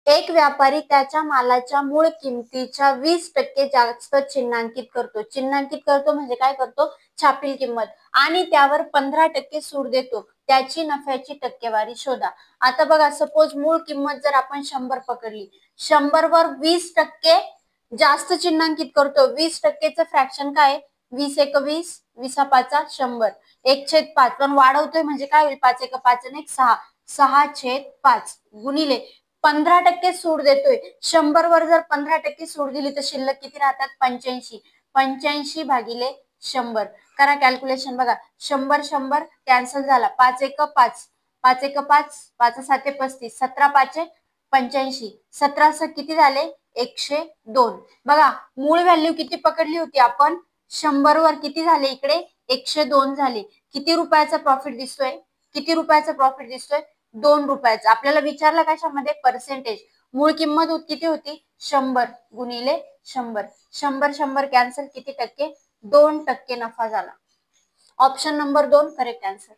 एक व्यापारी त्याच्या मालाच्या मूळ किमतीच्या 20% जास्त चिन्हांकित करतो. चिन्हांकित करतो म्हणजे काय करतो? छापील किंमत, आणि त्यावर 15% सूट देतो. त्याची नफ्याची टक्केवारी शोधा. आता बघा, सपोज मूळ किंमत जर आपण 100 पकडली, 100 वर 20% जास्त चिन्हांकित करतो. 20%चं फ्रॅक्शन काय? 20 एक 20, 20 पाचा 100, 1/5. पण वाढवतोय म्हणजे काय होईल? 5 एक 5 आणि 6, 6/5 गुणिले 15% सूट देतोय. 100 वर जर 15% सूट दिली तर शिल्लक किती राहतात? 85. 85 भागिले 100. करा कॅल्क्युलेशन. बघा, 100 100 कॅन्सल झाला. 5 एक 5, 5 एक 5, 5 7 35, 17 5 85, 17 किती झाले? 102. बघा, मूळ व्हॅल्यू किती पकडली होती आपण? 100 वर किती झाले? इकडे 102 झाले. किती रुपयाचा प्रॉफिट दिसतोय? किती रुपयाचा प्रॉफिट दिसतोय? 2 रुपयाचा. आपल्याला विचारलं कशामध्ये? पर्सेंटेज. मूळ किंमत किती होती? 100 गुणिले 100. 100 100 कॅन्सल, किती टक्के? 2% नफा झाला. Option number 2 correct answer.